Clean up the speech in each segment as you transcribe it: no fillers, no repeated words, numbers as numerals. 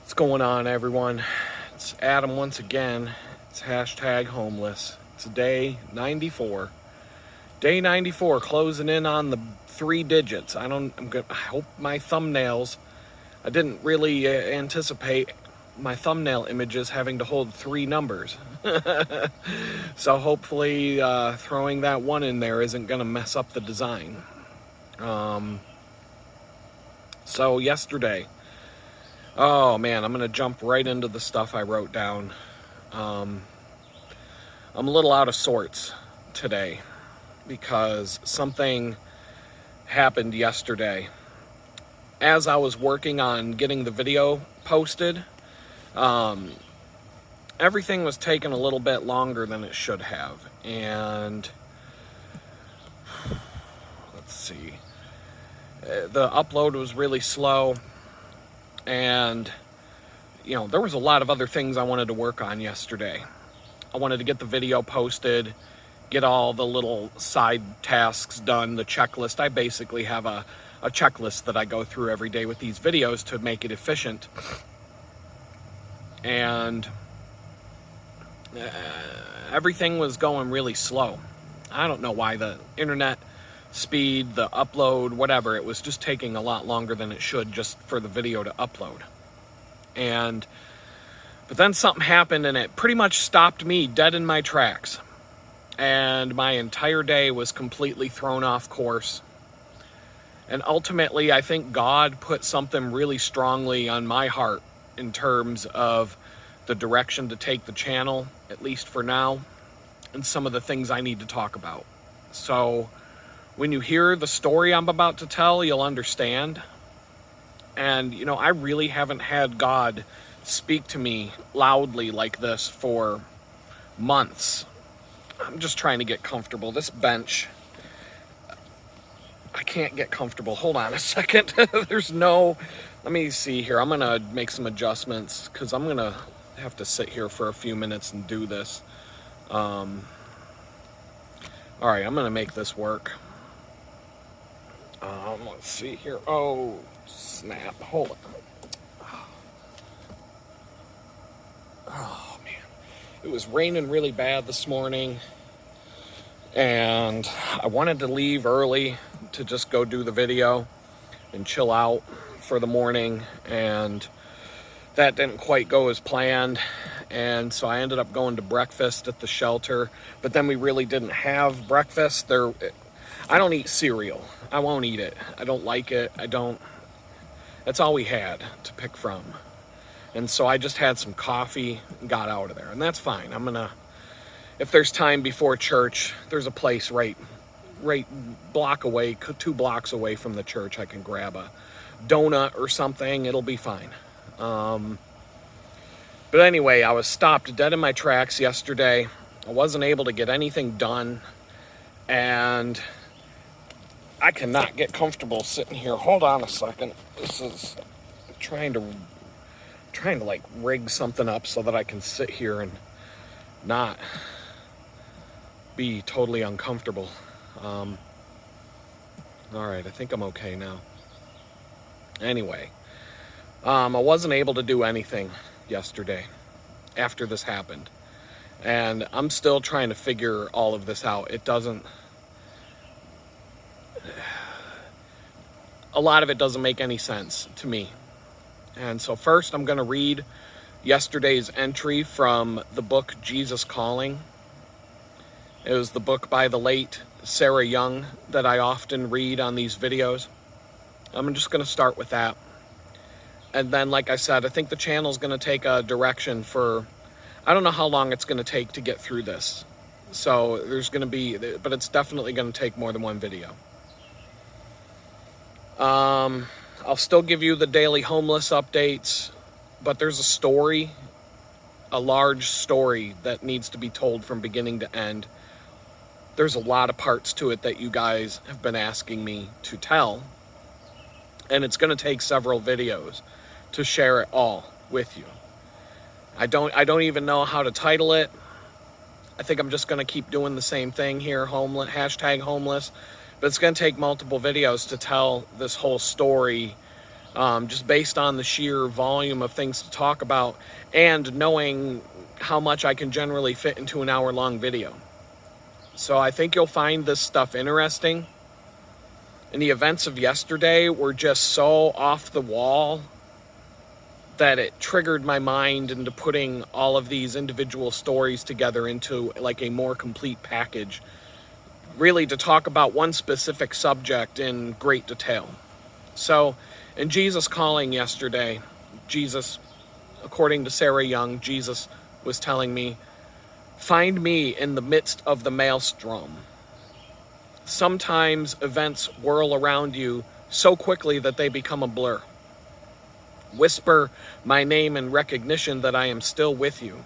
What's going on, everyone? It's Adam once again. It's hashtag homeless. It's day 94. Day 94, closing in on the 3 digits. I hope my thumbnails, I didn't really anticipate my thumbnail images having to hold 3 numbers. So hopefully throwing that 1 in there isn't going to mess up the design. So yesterday, oh man, I'm going to jump right into the stuff I wrote down. I'm a little out of sorts today because something happened yesterday. As I was working on getting the video posted, everything was taking a little bit longer than it should have. And let's see, the upload was really slow. And, there was a lot of other things I wanted to work on yesterday. I wanted to get the video posted, get all the little side tasks done, the checklist. I basically have a checklist that I go through every day with these videos to make it efficient. And everything was going really slow. I don't know why. The internet speed, the upload, whatever, it was just taking a lot longer than it should just for the video to upload. But then something happened and it pretty much stopped me dead in my tracks. And my entire day was completely thrown off course. And ultimately, I think God put something really strongly on my heart in terms of the direction to take the channel, at least for now, and some of the things I need to talk about. So when you hear the story I'm about to tell, you'll understand. And, I really haven't had God speak to me loudly like this for months. I'm just trying to get comfortable. This bench, I can't get comfortable. Hold on a second. Let me see here. I'm going to make some adjustments because I'm going to have to sit here for a few minutes and do this. All right, I'm going to make this work. Let's see here. Oh, snap. Hold on. Oh, man. It was raining really bad this morning, and I wanted to leave early to just go do the video and chill out for the morning, and that didn't quite go as planned. And so I ended up going to breakfast at the shelter, but then we really didn't have breakfast. I don't eat cereal. I won't eat it. I don't like it. That's all we had to pick from. And so I just had some coffee and got out of there. And that's fine. If there's time before church, there's a place right block away, 2 blocks away from the church. I can grab a donut or something. It'll be fine. But anyway, I was stopped dead in my tracks yesterday. I wasn't able to get anything done. And I cannot get comfortable sitting here. Hold on a second. This is trying to like rig something up so that I can sit here and not be totally uncomfortable. All right, I think I'm okay now. Anyway, I wasn't able to do anything yesterday after this happened. And I'm still trying to figure all of this out. A lot of it doesn't make any sense to me. And so first I'm going to read yesterday's entry from the book Jesus Calling. It was the book by the late Sarah Young that I often read on these videos. I'm just going to start with that. And then, like I said, I think the channel's going to take a direction for, I don't know how long it's going to take to get through this. So there's going to be, but it's definitely going to take more than 1 video. I'll still give you the daily homeless updates, but there's a story, a large story that needs to be told from beginning to end. There's a lot of parts to it that you guys have been asking me to tell, and it's going to take several videos to share it all with you. I don't even know how to title it. I think I'm just going to keep doing the same thing here, hashtag homeless. But it's going to take multiple videos to tell this whole story just based on the sheer volume of things to talk about and knowing how much I can generally fit into an hour-long video. So I think you'll find this stuff interesting. And the events of yesterday were just so off the wall that it triggered my mind into putting all of these individual stories together into like a more complete package, really to talk about one specific subject in great detail. So in Jesus Calling yesterday, Jesus, according to Sarah Young, Jesus was telling me, find me in the midst of the maelstrom. Sometimes events whirl around you so quickly that they become a blur. Whisper my name in recognition that I am still with you.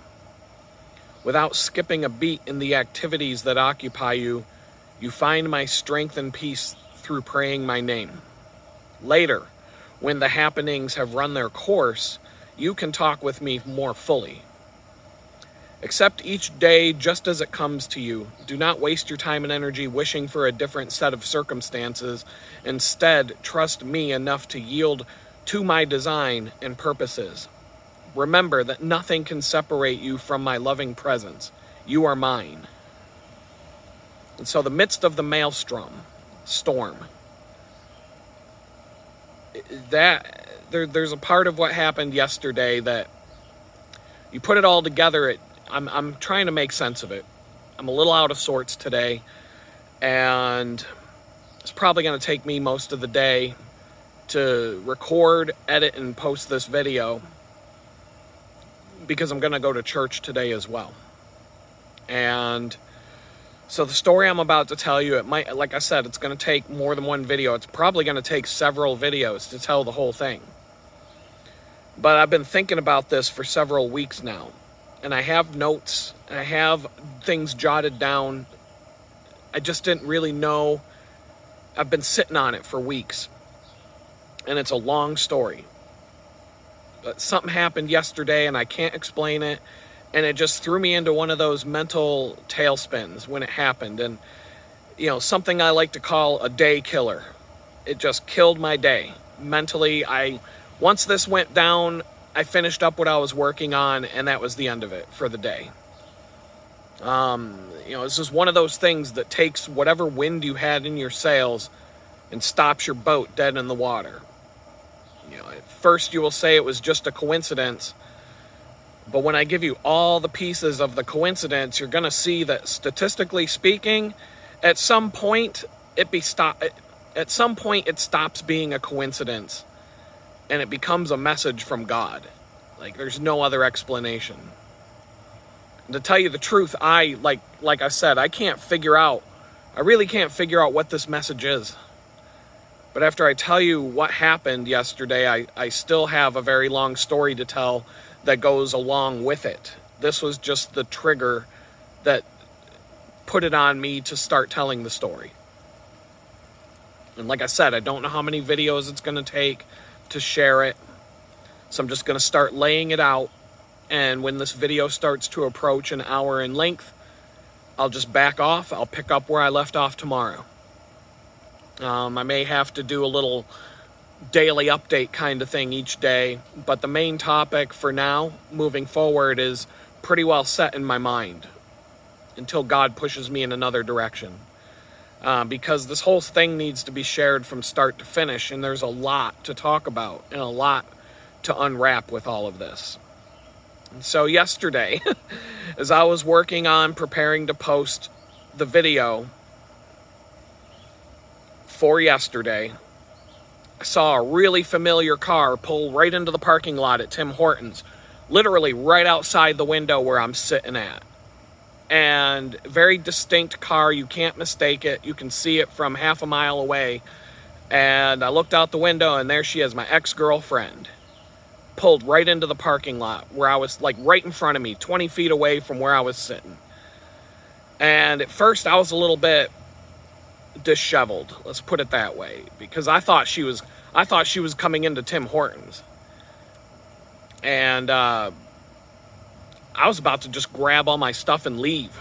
Without skipping a beat in the activities that occupy you, you find my strength and peace through praying my name. Later, when the happenings have run their course, you can talk with me more fully. Accept each day just as it comes to you. Do not waste your time and energy wishing for a different set of circumstances. Instead, trust me enough to yield to my design and purposes. Remember that nothing can separate you from my loving presence. You are mine. And so the midst of the maelstrom, storm, there's a part of what happened yesterday that you put it all together. I'm trying to make sense of it. I'm a little out of sorts today, and it's probably going to take me most of the day to record, edit, and post this video because I'm going to go to church today as well. And so the story I'm about to tell you, it might, like I said, it's going to take more than one video. It's probably going to take several videos to tell the whole thing. But I've been thinking about this for several weeks now. And I have notes, and I have things jotted down. I just didn't really know. I've been sitting on it for weeks. And it's a long story. But something happened yesterday, and I can't explain it. And it just threw me into one of those mental tailspins when it happened. And, you know, something I like to call a day killer. It just killed my day. Mentally, once this went down, I finished up what I was working on, and that was the end of it for the day. You know, it's just one of those things that takes whatever wind you had in your sails and stops your boat dead in the water. You know, at first you will say it was just a coincidence, but when I give you all the pieces of the coincidence, you're going to see that statistically speaking, at some point it stops being a coincidence. And it becomes a message from God. Like, there's no other explanation. And to tell you the truth, like I said, I really can't figure out what this message is. But after I tell you what happened yesterday, I still have a very long story to tell that goes along with it. This was just the trigger that put it on me to start telling the story. And like I said, I don't know how many videos it's going to take to share it. So I'm just going to start laying it out. And when this video starts to approach an hour in length, I'll just back off. I'll pick up where I left off tomorrow. I may have to do a little daily update kind of thing each day. But the main topic for now, moving forward, is pretty well set in my mind until God pushes me in another direction. Because this whole thing needs to be shared from start to finish, and there's a lot to talk about and a lot to unwrap with all of this. And so yesterday, as I was working on preparing to post the video for yesterday, I saw a really familiar car pull right into the parking lot at Tim Hortons, literally right outside the window where I'm sitting at. And very distinct car. You can't mistake it. You can see it from half a mile away. And I looked out the window, and there she is, my ex-girlfriend, pulled right into the parking lot where I was, like, right in front of me, 20 feet away from where I was sitting. And at first, I was a little bit disheveled, let's put it that way, because I thought she was coming into Tim Hortons. And I was about to just grab all my stuff and leave,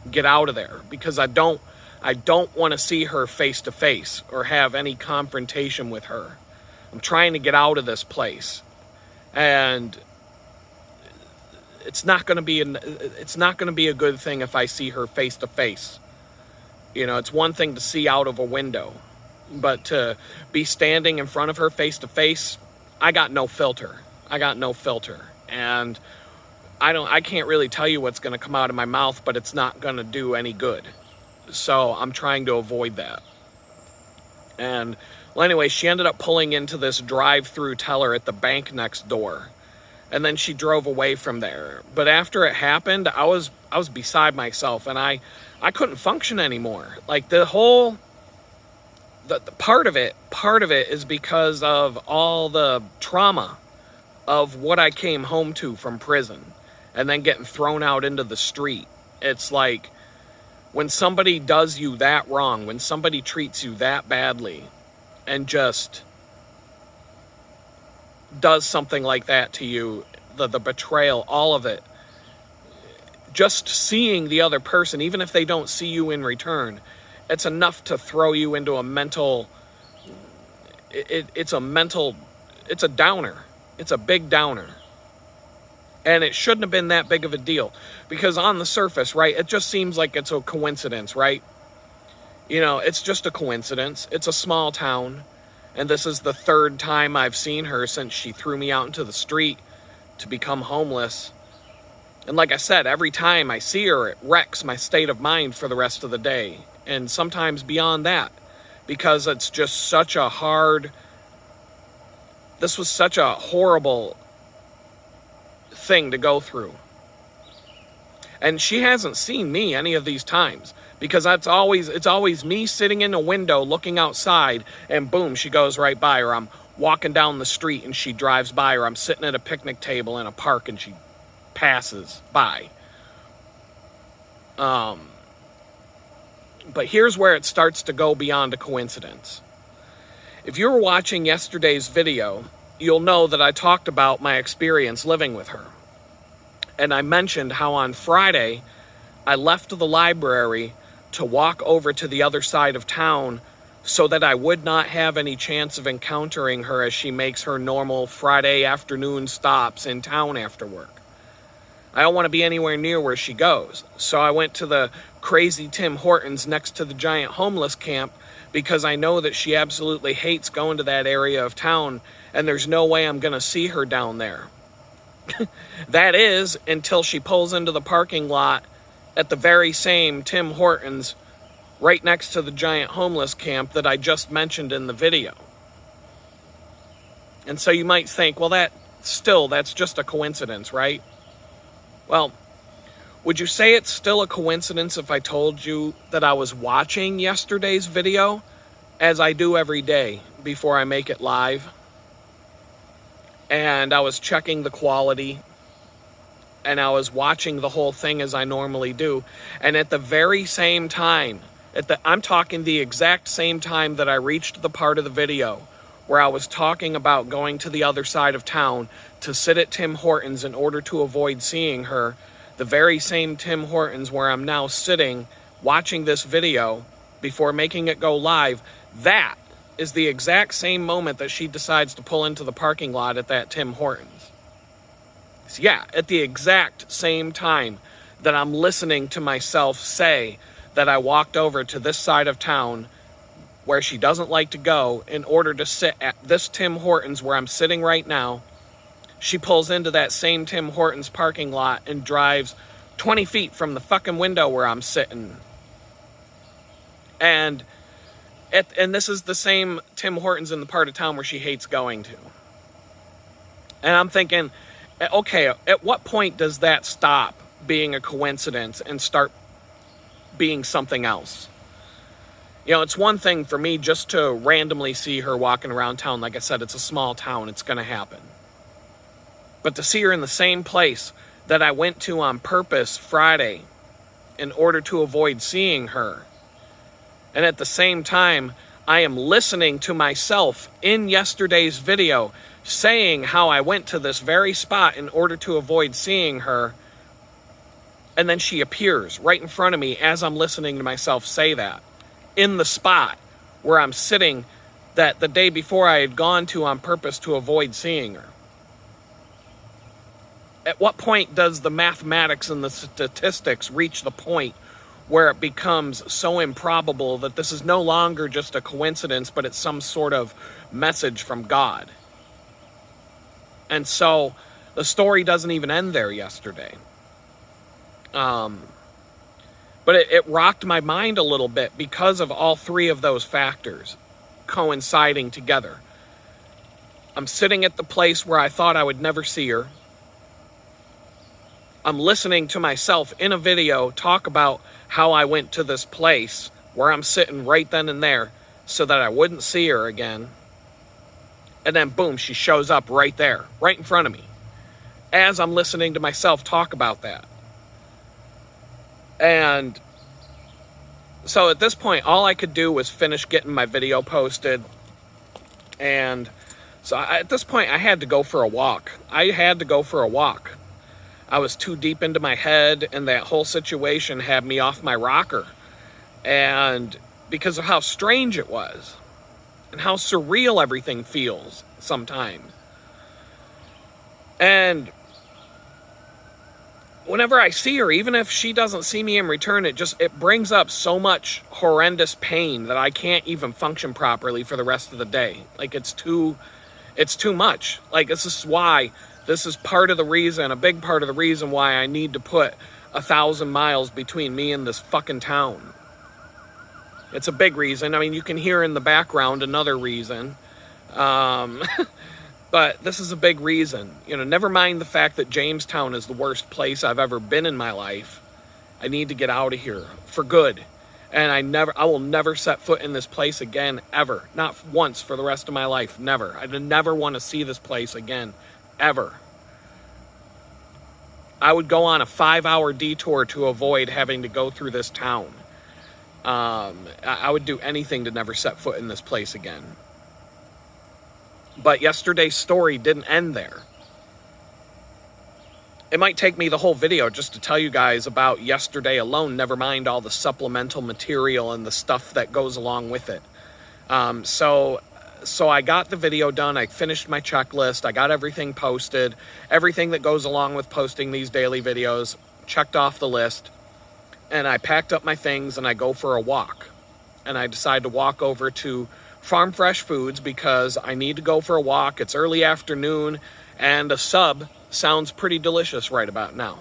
get out of there, because I don't want to see her face to face or have any confrontation with her. I'm trying to get out of this place. And it's not going to be a good thing if I see her face to face. You know, it's one thing to see out of a window, but to be standing in front of her face to face, I got no filter. And I can't really tell you what's going to come out of my mouth, but it's not going to do any good. So I'm trying to avoid that. And well, anyway, she ended up pulling into this drive-through teller at the bank next door. And then she drove away from there. But after it happened, I was beside myself, and I couldn't function anymore. Like the part of it is because of all the trauma of what I came home to from prison and then getting thrown out into the street. It's like when somebody does you that wrong, when somebody treats you that badly and just does something like that to you, the betrayal, all of it, just seeing the other person, even if they don't see you in return, it's enough to throw you into a mental, it's a downer. It's a big downer. And it shouldn't have been that big of a deal, because on the surface, right, it just seems like it's a coincidence, right? You know, it's just a coincidence. It's a small town. And this is the third time I've seen her since she threw me out into the street to become homeless. And like I said, every time I see her, it wrecks my state of mind for the rest of the day. And sometimes beyond that, because it's just such a this was such a horrible thing to go through. And she hasn't seen me any of these times, because it's always me sitting in a window looking outside, and boom, she goes right by, or I'm walking down the street and she drives by, or I'm sitting at a picnic table in a park and she passes by. But here's where it starts to go beyond a coincidence. If you were watching yesterday's video, you'll know that I talked about my experience living with her. And I mentioned how on Friday, I left the library to walk over to the other side of town so that I would not have any chance of encountering her as she makes her normal Friday afternoon stops in town after work. I don't want to be anywhere near where she goes. So I went to the crazy Tim Hortons next to the giant homeless camp, because I know that she absolutely hates going to that area of town, and there's no way I'm going to see her down there. That is, until she pulls into the parking lot at the very same Tim Hortons right next to the giant homeless camp that I just mentioned in the video. And so you might think, well, that's just a coincidence, right? Well, would you say it's still a coincidence if I told you that I was watching yesterday's video, as I do every day before I make it live? And I was checking the quality, and I was watching the whole thing as I normally do. And at the very same time, I'm talking the exact same time that I reached the part of the video where I was talking about going to the other side of town to sit at Tim Hortons in order to avoid seeing her, the very same Tim Hortons where I'm now sitting watching this video before making it go live, that is the exact same moment that she decides to pull into the parking lot at that Tim Hortons. So yeah, at the exact same time that I'm listening to myself say that I walked over to this side of town where she doesn't like to go in order to sit at this Tim Hortons where I'm sitting right now, she pulls into that same Tim Hortons parking lot and drives 20 feet from the fucking window where I'm sitting. And this is the same Tim Hortons in the part of town where she hates going to. And I'm thinking, okay, at what point does that stop being a coincidence and start being something else? You know, it's one thing for me just to randomly see her walking around town. Like I said, it's a small town. It's going to happen. But to see her in the same place that I went to on purpose Friday in order to avoid seeing her, and at the same time, I am listening to myself in yesterday's video saying how I went to this very spot in order to avoid seeing her, and then she appears right in front of me as I'm listening to myself say that, in the spot where I'm sitting that the day before I had gone to on purpose to avoid seeing her. At what point does the mathematics and the statistics reach the point where it becomes so improbable that this is no longer just a coincidence, but it's some sort of message from God? And so the story doesn't even end there yesterday. But it rocked my mind a little bit because of all three of those factors coinciding together. I'm sitting at the place where I thought I would never see her. I'm listening to myself in a video talk about how I went to this place where I'm sitting right then and there so that I wouldn't see her again. And then boom, she shows up right there, right in front of me, as I'm listening to myself talk about that. And so at this point, all I could do was finish getting my video posted. And so at this point, I had to go for a walk. I was too deep into my head, and that whole situation had me off my rocker. And because of how strange it was, and how surreal everything feels sometimes. And whenever I see her, even if she doesn't see me in return, it brings up so much horrendous pain that I can't even function properly for the rest of the day. Like, it's too much. Like, this is part of the reason, a big part of the reason why I need to put 1,000 miles between me and this fucking town. It's a big reason. I mean, you can hear in the background another reason. But this is a big reason. Never mind the fact that Jamestown is the worst place I've ever been in my life. I need to get out of here for good. And I will never set foot in this place again, ever. Not once for the rest of my life. Never. I never want to see this place again, ever. I would go on a 5-hour detour to avoid having to go through this town. I would do anything to never set foot in this place again. But yesterday's story didn't end there. It might take me the whole video just to tell you guys about yesterday alone, never mind all the supplemental material and the stuff that goes along with it. So I got the video done. I finished my checklist. I got everything posted. Everything that goes along with posting these daily videos, checked off the list. And I packed up my things and I go for a walk. And I decide to walk over to Farm Fresh Foods because I need to go for a walk. It's early afternoon and a sub sounds pretty delicious right about now.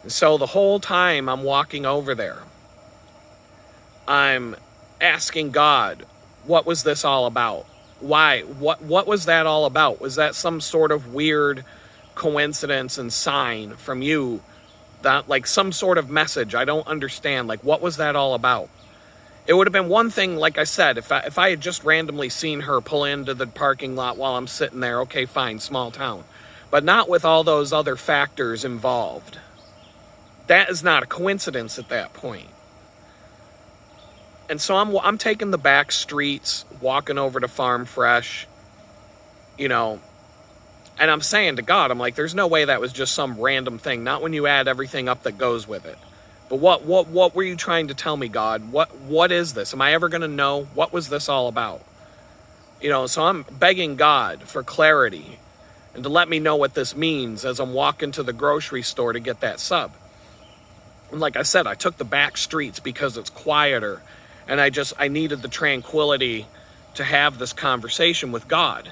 And so the whole time I'm walking over there, I'm asking God, what was this all about? Why? What was that all about? Was that some sort of weird coincidence and sign from you? That, like, some sort of message I don't understand. Like, what was that all about? It would have been one thing, like I said, if I had just randomly seen her pull into the parking lot while I'm sitting there. Okay, fine, small town. But not with all those other factors involved. That is not a coincidence at that point. And so I'm taking the back streets, walking over to Farm Fresh, and I'm saying to God, I'm like, there's no way that was just some random thing. Not when you add everything up that goes with it. But what were you trying to tell me, God? What is this? Am I ever going to know? What was this all about? So I'm begging God for clarity and to let me know what this means as I'm walking to the grocery store to get that sub. And like I said, I took the back streets because it's quieter. And I needed the tranquility to have this conversation with God.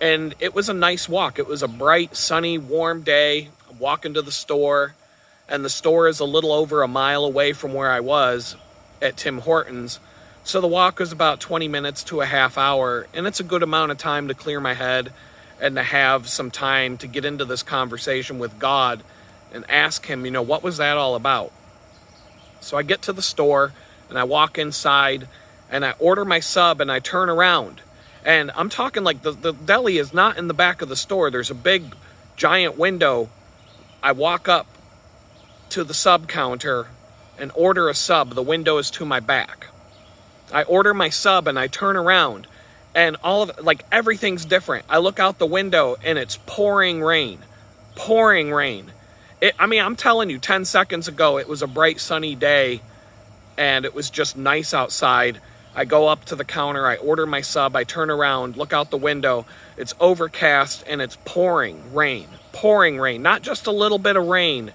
And it was a nice walk. It was a bright, sunny, warm day. I'm walking to the store, and the store is a little over a mile away from where I was at Tim Hortons. So the walk was about 20 minutes to a half hour, and it's a good amount of time to clear my head and to have some time to get into this conversation with God and ask him, what was that all about? So I get to the store, and I walk inside, and I order my sub, and I turn around. And I'm talking like the deli is not in the back of the store. There's a big, giant window. I walk up to the sub counter and order a sub. The window is to my back. I order my sub and I turn around. And everything's different. I look out the window and it's pouring rain. Pouring rain. I'm telling you, 10 seconds ago, it was a bright, sunny day. And it was just nice outside. I go up to the counter, I order my sub, I turn around, look out the window. It's overcast and it's pouring rain. Pouring rain. Not just a little bit of rain,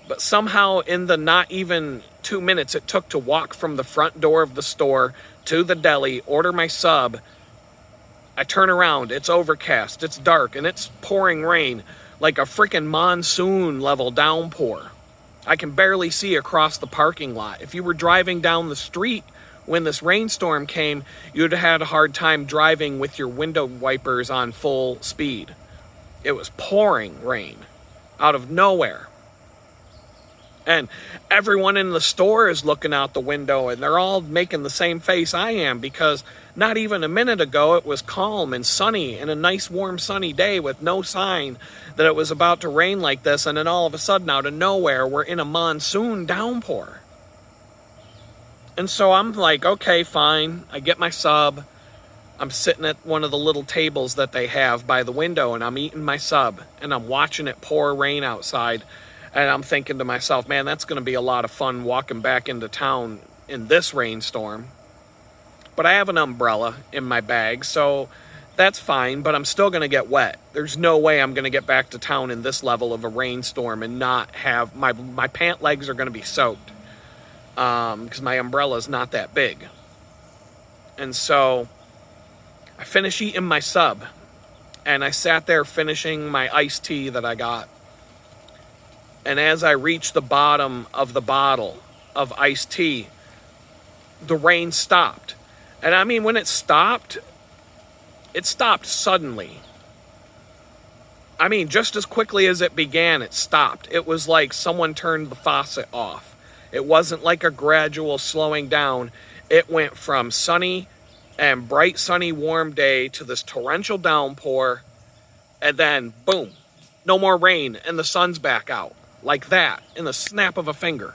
but somehow in the not even 2 minutes it took to walk from the front door of the store to the deli, order my sub, I turn around, it's overcast, it's dark, and it's pouring rain like a freaking monsoon level downpour. I can barely see across the parking lot. If you were driving down the street when this rainstorm came, you'd have had a hard time driving with your window wipers on full speed. It was pouring rain out of nowhere. And everyone in the store is looking out the window, and they're all making the same face I am, because not even a minute ago it was calm and sunny and a nice warm sunny day with no sign that it was about to rain like this, and then all of a sudden out of nowhere we're in a monsoon downpour. And so I'm like, okay, fine. I get my sub. I'm sitting at one of the little tables that they have by the window, and I'm eating my sub, and I'm watching it pour rain outside. And I'm thinking to myself, man, that's going to be a lot of fun walking back into town in this rainstorm. But I have an umbrella in my bag, so that's fine, but I'm still going to get wet. There's no way I'm going to get back to town in this level of a rainstorm and not have, my pant legs are going to be soaked, because my umbrella is not that big. And so I finish eating my sub, and I sat there finishing my iced tea that I got. And as I reached the bottom of the bottle of iced tea, the rain stopped. And I mean, when it stopped suddenly. I mean, just as quickly as it began, it stopped. It was like someone turned the faucet off. It wasn't like a gradual slowing down. It went from sunny and bright, sunny, warm day to this torrential downpour. And then, boom, no more rain and the sun's back out. Like that, in the snap of a finger.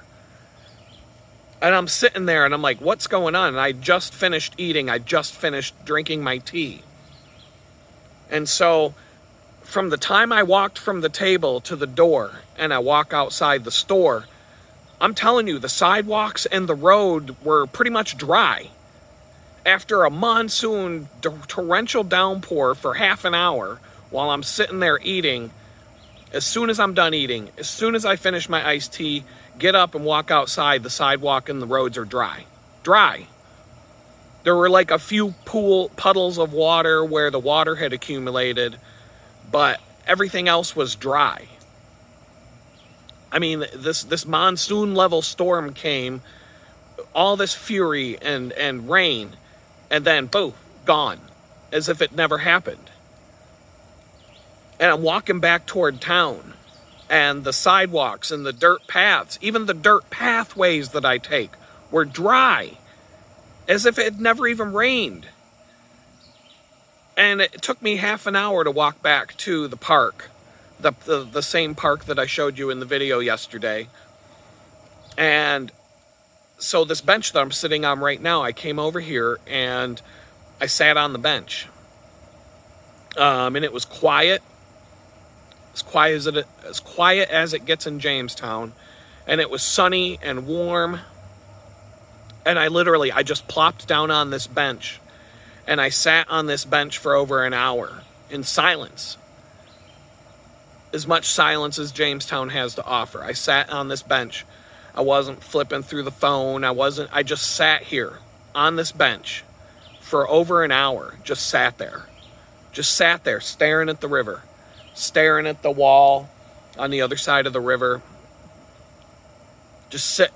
And I'm sitting there and I'm like, what's going on? And I just finished eating. I just finished drinking my tea. And so from the time I walked from the table to the door and I walk outside the store, I'm telling you, the sidewalks and the road were pretty much dry. After a monsoon torrential downpour for half an hour while I'm sitting there eating, as soon as I'm done eating, as soon as I finish my iced tea, get up and walk outside, the sidewalk and the roads are dry. Dry. There were like a few puddles of water where the water had accumulated, but everything else was dry. I mean, this monsoon level storm came, all this fury and rain, and then boom, gone, as if it never happened. And I'm walking back toward town, and the sidewalks and the dirt paths, even the dirt pathways that I take, were dry, as if it had never even rained. And it took me half an hour to walk back to the park, the same park that I showed you in the video yesterday. And so this bench that I'm sitting on right now, I came over here and I sat on the bench. And it was quiet. As quiet as it gets in Jamestown, and it was sunny and warm, and I just plopped down on this bench, and I sat on this bench for over an hour in silence, as much silence as Jamestown has to offer. I sat on this bench. I wasn't flipping through the phone. I just sat here on this bench for over an hour, just sat there staring at the river, staring at the wall on the other side of the river.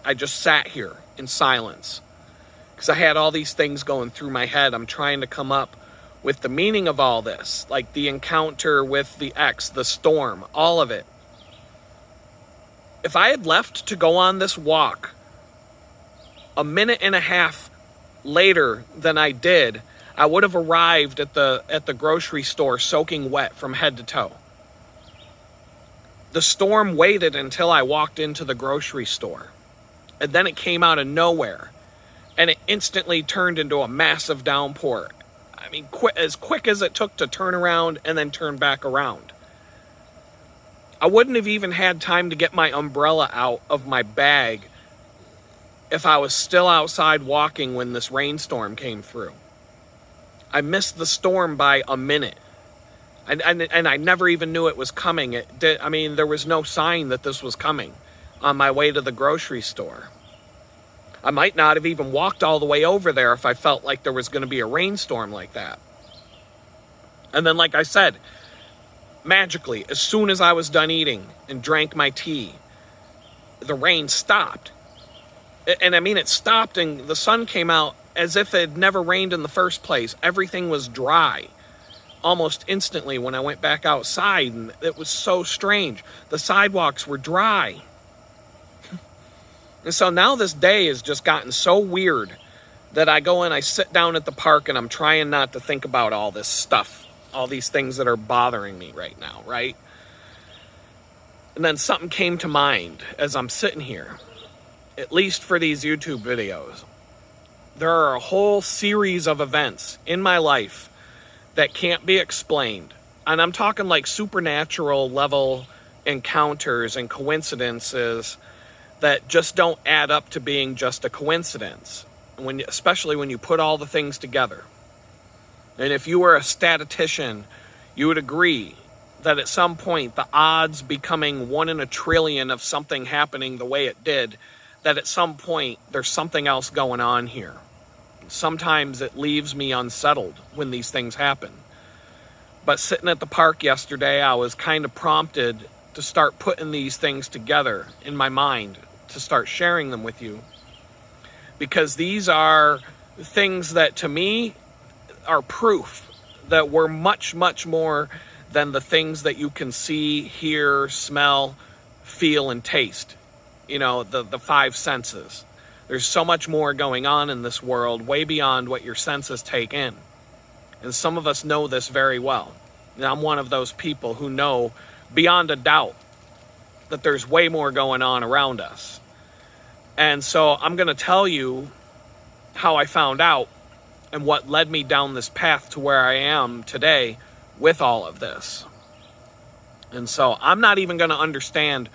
I just sat here in silence because I had all these things going through my head. I'm trying to come up with the meaning of all this, like the encounter with the ex, the storm, all of it. If I had left to go on this walk a minute and a half later than I did, I would have arrived at the grocery store soaking wet from head to toe. The storm waited until I walked into the grocery store, and then it came out of nowhere, and it instantly turned into a massive downpour. I mean, as quick as it took to turn around and then turn back around. I wouldn't have even had time to get my umbrella out of my bag if I was still outside walking when this rainstorm came through. I missed the storm by a minute. And I never even knew it was coming. There was no sign that this was coming on my way to the grocery store. I might not have even walked all the way over there if I felt like there was going to be a rainstorm like that. And then, like I said, magically, as soon as I was done eating and drank my tea, the rain stopped. And it stopped and the sun came out as if it had never rained in the first place. Everything was dry almost instantly when I went back outside, and it was so strange. The sidewalks were dry. And so now this day has just gotten so weird that I go and I sit down at the park and I'm trying not to think about all this stuff, all these things that are bothering me right now, right? And then something came to mind as I'm sitting here, at least for these YouTube videos. There are a whole series of events in my life that can't be explained. And I'm talking like supernatural level encounters and coincidences that just don't add up to being just a coincidence, especially when you put all the things together. And if you were a statistician, you would agree that at some point the odds becoming 1 in a trillion of something happening the way it did, that at some point there's something else going on here. Sometimes it leaves me unsettled when these things happen. But sitting at the park yesterday, I was kind of prompted to start putting these things together in my mind, to start sharing them with you. Because these are things that to me are proof that we're much, much more than the things that you can see, hear, smell, feel, and taste. The 5 senses. There's so much more going on in this world, way beyond what your senses take in. And some of us know this very well. And I'm one of those people who know beyond a doubt that there's way more going on around us. And so I'm going to tell you how I found out and what led me down this path to where I am today with all of this. And so I'm not even going to understand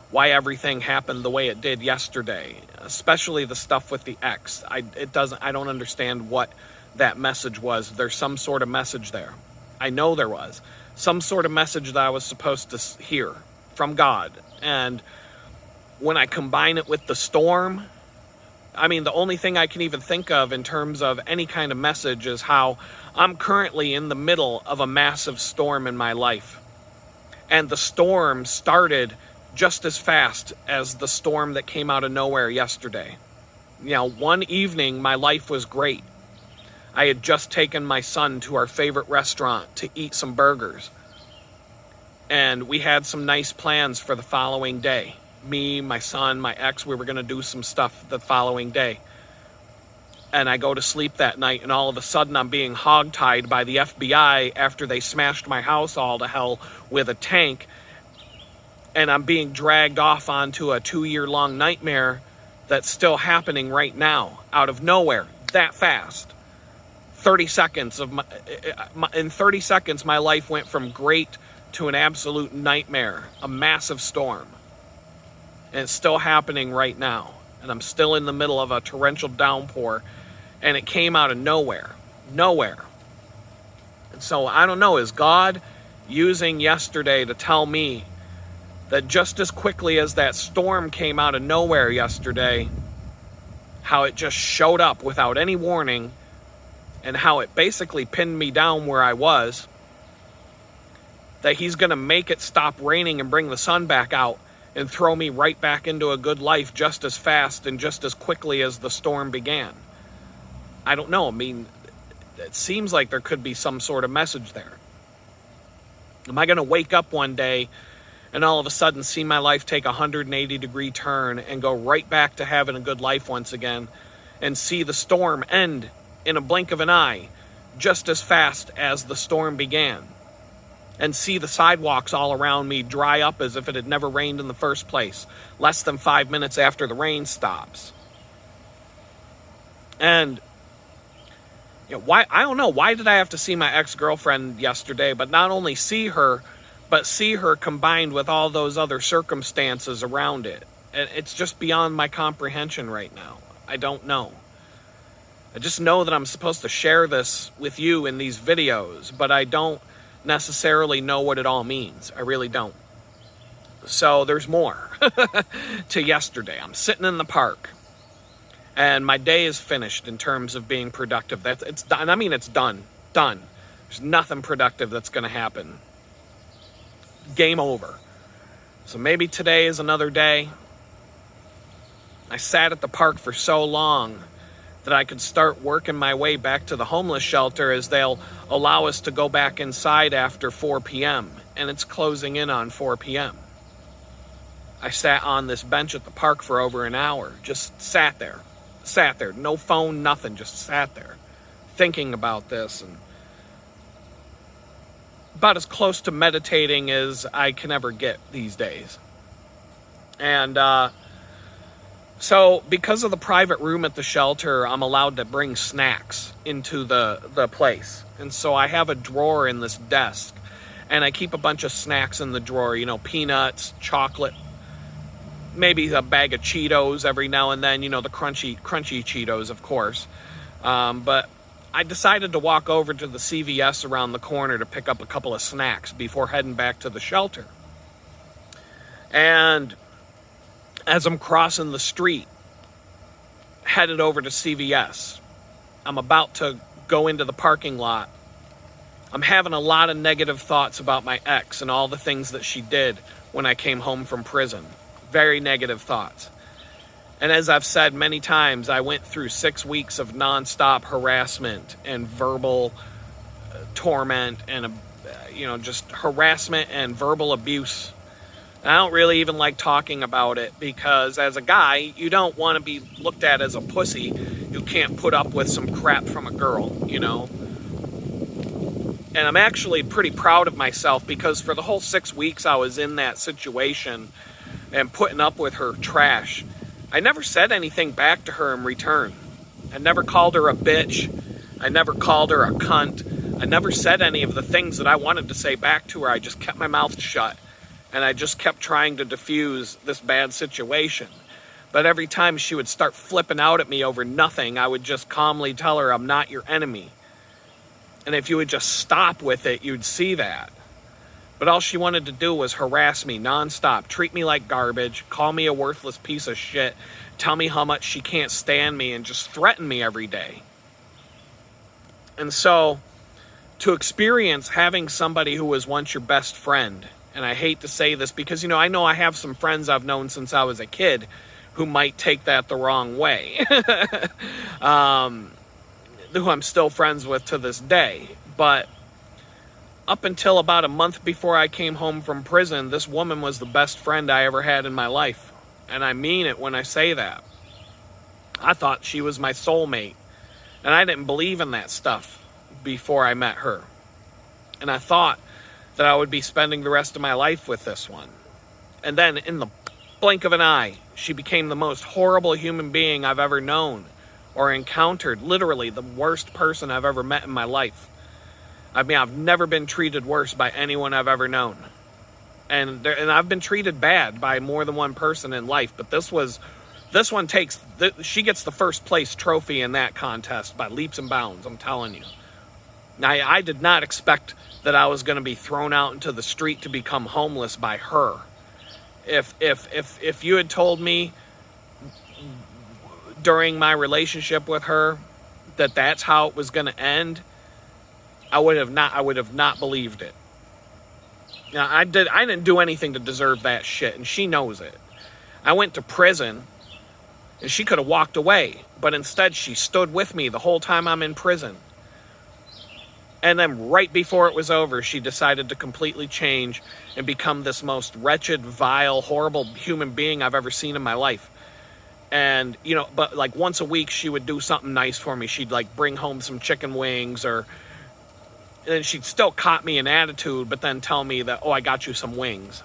why everything happened the way it did yesterday, especially the stuff with the ex. I don't understand what that message was. There's some sort of message there. I know there was some sort of message that I was supposed to hear from God. And when I combine it with the storm, the only thing I can even think of in terms of any kind of message is how I'm currently in the middle of a massive storm in my life. And the storm started just as fast as the storm that came out of nowhere yesterday. One evening, my life was great. I had just taken my son to our favorite restaurant to eat some burgers. And we had some nice plans for the following day. Me, my son, my ex, we were going to do some stuff the following day. And I go to sleep that night, and all of a sudden I'm being hogtied by the FBI after they smashed my house all to hell with a tank. And I'm being dragged off onto a 2-year-long nightmare that's still happening right now, out of nowhere, that fast. 30 seconds in 30 seconds, my life went from great to an absolute nightmare, a massive storm. And it's still happening right now. And I'm still in the middle of a torrential downpour, and it came out of nowhere. And so I don't know, is God using yesterday to tell me that just as quickly as that storm came out of nowhere yesterday, how it just showed up without any warning, and how it basically pinned me down where I was, that he's going to make it stop raining and bring the sun back out and throw me right back into a good life just as fast and just as quickly as the storm began. I don't know. It seems like there could be some sort of message there. Am I going to wake up one day and all of a sudden see my life take a 180-degree turn and go right back to having a good life once again, and see the storm end in a blink of an eye just as fast as the storm began, and see the sidewalks all around me dry up as if it had never rained in the first place, less than 5 minutes after the rain stops? And why? I don't know. Why did I have to see my ex-girlfriend yesterday? But not only see her, but see her combined with all those other circumstances around it. And it's just beyond my comprehension right now. I don't know. I just know that I'm supposed to share this with you in these videos, but I don't necessarily know what it all means. I really don't. So there's more to yesterday. I'm sitting in the park, and my day is finished in terms of being productive. It's done. I mean, it's done. Done. There's nothing productive that's going to happen. Game over. So maybe today is another day. I sat at the park for so long that I could start working my way back to the homeless shelter, as they'll allow us to go back inside after 4 p.m. And it's closing in on 4 p.m. I sat on this bench at the park for over an hour. Just sat there. No phone, nothing. Just sat there thinking about this. And about as close to meditating as I can ever get these days. And so because of the private room at the shelter, I'm allowed to bring snacks into the place. And so I have a drawer in this desk, and I keep a bunch of snacks in the drawer, peanuts, chocolate, maybe a bag of Cheetos every now and then, the crunchy Cheetos, of course. But I decided to walk over to the CVS around the corner to pick up a couple of snacks before heading back to the shelter. And as I'm crossing the street, headed over to CVS, I'm about to go into the parking lot. I'm having a lot of negative thoughts about my ex and all the things that she did when I came home from prison. Very negative thoughts. And as I've said many times, I went through 6 weeks of nonstop harassment and verbal torment and, just harassment and verbal abuse. And I don't really even like talking about it, because as a guy, you don't want to be looked at as a pussy who can't put up with some crap from a girl, And I'm actually pretty proud of myself, because for the whole 6 weeks I was in that situation and putting up with her trash, I never said anything back to her in return. I never called her a bitch. I never called her a cunt. I never said any of the things that I wanted to say back to her. I just kept my mouth shut, and I just kept trying to diffuse this bad situation. But every time she would start flipping out at me over nothing, I would just calmly tell her, I'm not your enemy. And if you would just stop with it, you'd see that. But all she wanted to do was harass me nonstop, treat me like garbage, call me a worthless piece of shit, tell me how much she can't stand me, and just threaten me every day. And so, to experience having somebody who was once your best friend, and I hate to say this because, I know I have some friends I've known since I was a kid who might take that the wrong way, who I'm still friends with to this day. But up until about a month before I came home from prison, this woman was the best friend I ever had in my life. And I mean it when I say that. I thought she was my soulmate. And I didn't believe in that stuff before I met her. And I thought that I would be spending the rest of my life with this one. And then in the blink of an eye, she became the most horrible human being I've ever known or encountered. Literally the worst person I've ever met in my life. I mean, I've never been treated worse by anyone I've ever known. And I've been treated bad by more than one person in life. But she gets the first place trophy in that contest by leaps and bounds, I'm telling you. Now, I did not expect that I was going to be thrown out into the street to become homeless by her. If you had told me during my relationship with her that that's how it was going to end, I would have not believed it. Now, I didn't do anything to deserve that shit, and she knows it. I went to prison, and she could have walked away, but instead she stood with me the whole time I'm in prison. And then right before it was over, she decided to completely change and become this most wretched, vile, horrible human being I've ever seen in my life. And, but like once a week she would do something nice for me. She'd like bring home some chicken wings, and then she'd still cop me an attitude, but then tell me that, I got you some wings.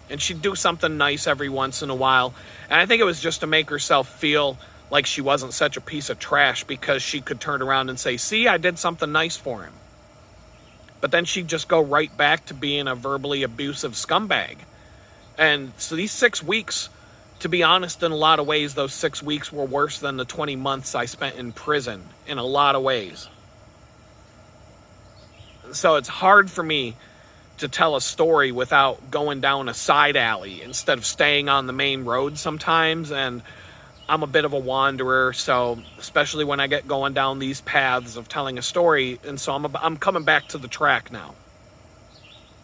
And she'd do something nice every once in a while. And I think it was just to make herself feel like she wasn't such a piece of trash, because she could turn around and say, see, I did something nice for him. But then she'd just go right back to being a verbally abusive scumbag. And so these 6 weeks to be honest, in a lot of ways, those 6 weeks were worse than the 20 months I spent in prison, in a lot of ways. So it's hard for me to tell a story without going down a side alley instead of staying on the main road sometimes. And I'm a bit of a wanderer, so especially when I get going down these paths of telling a story, and so I'm coming back to the track now.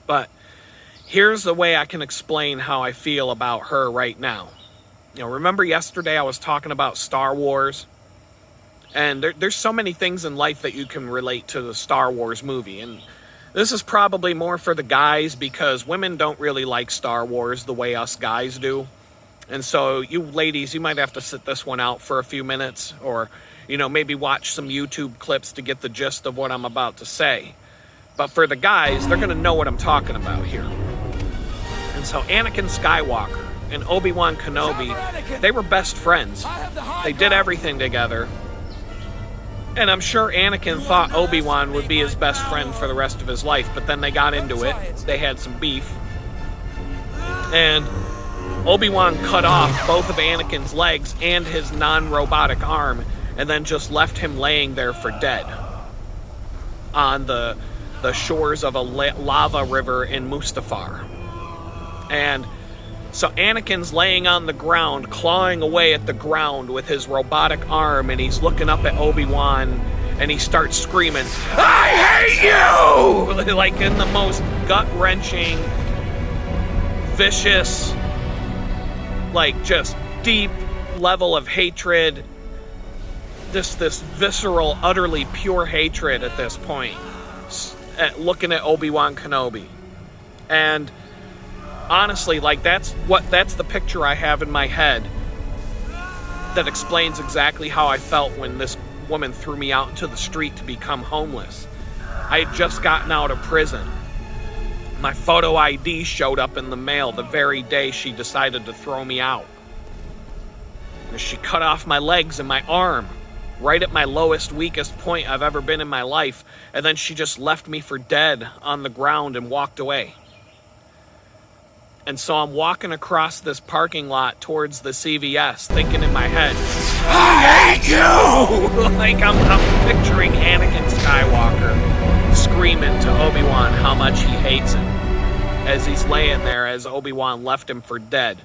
But here's the way I can explain how I feel about her right now. Remember yesterday I was talking about Star Wars? And there's so many things in life that you can relate to the Star Wars movie. And this is probably more for the guys, because women don't really like Star Wars the way us guys do. And so you ladies, you might have to sit this one out for a few minutes, or, maybe watch some YouTube clips to get the gist of what I'm about to say. But for the guys, they're going to know what I'm talking about here. And so Anakin Skywalker and Obi-Wan Kenobi, they were best friends. They did everything together. And I'm sure Anakin thought Obi-Wan would be his best friend for the rest of his life, but then they got into it. They had some beef. And Obi-Wan cut off both of Anakin's legs and his non-robotic arm, and then just left him laying there for dead on the shores of a lava river in Mustafar. And so Anakin's laying on the ground, clawing away at the ground with his robotic arm, and he's looking up at Obi-Wan, and he starts screaming, "I hate you!" Like in the most gut-wrenching, vicious, like just deep level of hatred, this visceral, utterly pure hatred at this point, looking at Obi-Wan Kenobi. And honestly, like that's the picture I have in my head that explains exactly how I felt when this woman threw me out into the street to become homeless. I had just gotten out of prison. My photo ID showed up in the mail the very day she decided to throw me out. And she cut off my legs and my arm right at my lowest, weakest point I've ever been in my life, and then she just left me for dead on the ground and walked away. And so I'm walking across this parking lot towards the CVS, thinking in my head, "I hate you!" Like I'm picturing Anakin Skywalker screaming to Obi-Wan how much he hates him as he's laying there, as Obi-Wan left him for dead.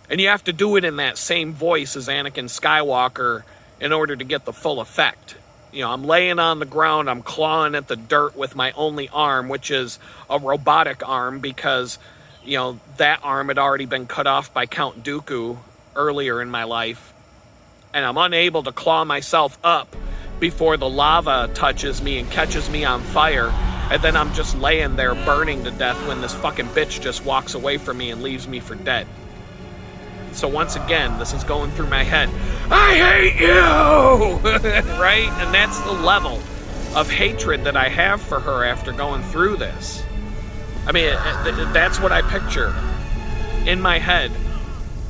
And you have to do it in that same voice as Anakin Skywalker in order to get the full effect. I'm laying on the ground, I'm clawing at the dirt with my only arm, which is a robotic arm, because, that arm had already been cut off by Count Dooku earlier in my life. And I'm unable to claw myself up before the lava touches me and catches me on fire. And then I'm just laying there burning to death when this fucking bitch just walks away from me and leaves me for dead. So once again, this is going through my head. I hate you! Right? And that's the level of hatred that I have for her after going through this. I mean, that's what I picture in my head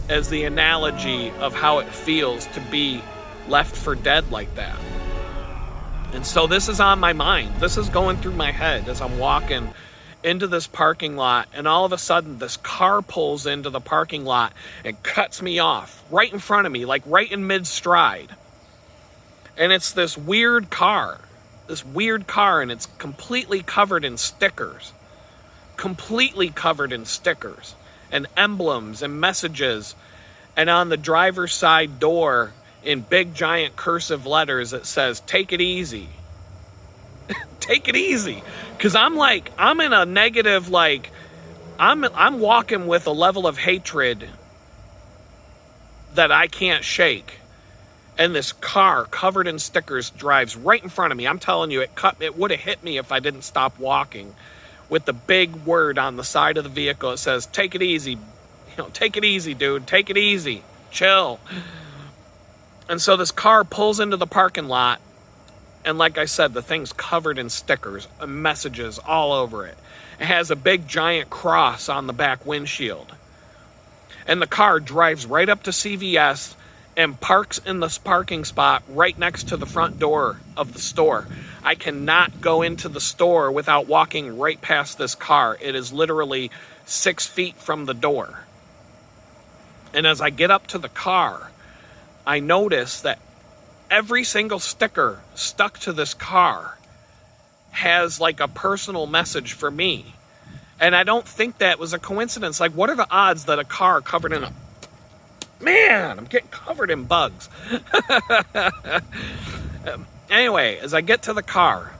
as the analogy of how it feels to be left for dead like that. And so this is on my mind. This is going through my head as I'm walking into this parking lot, and all of a sudden this car pulls into the parking lot and cuts me off right in front of me, like right in mid-stride. And it's this weird car, and it's completely covered in stickers. Completely covered in stickers and emblems and messages. And on the driver's side door, in big giant cursive letters, it says, "Take it easy." Take it easy. Because I'm in a negative, I'm walking with a level of hatred that I can't shake. And this car covered in stickers drives right in front of me. I'm telling you, it would have hit me if I didn't stop walking. With the big word on the side of the vehicle, it says, "Take it easy. Take it easy, dude. Take it easy. Chill." And so this car pulls into the parking lot. And like I said, the thing's covered in stickers and messages all over it. It has a big giant cross on the back windshield. And the car drives right up to CVS and parks in this parking spot right next to the front door of the store. I cannot go into the store without walking right past this car. It is literally 6 feet from the door. And as I get up to the car, I notice that every single sticker stuck to this car has like a personal message for me. And I don't think that was a coincidence. Like, what are the odds that a car covered in a... Man, I'm getting covered in bugs. Anyway, as I get to the car,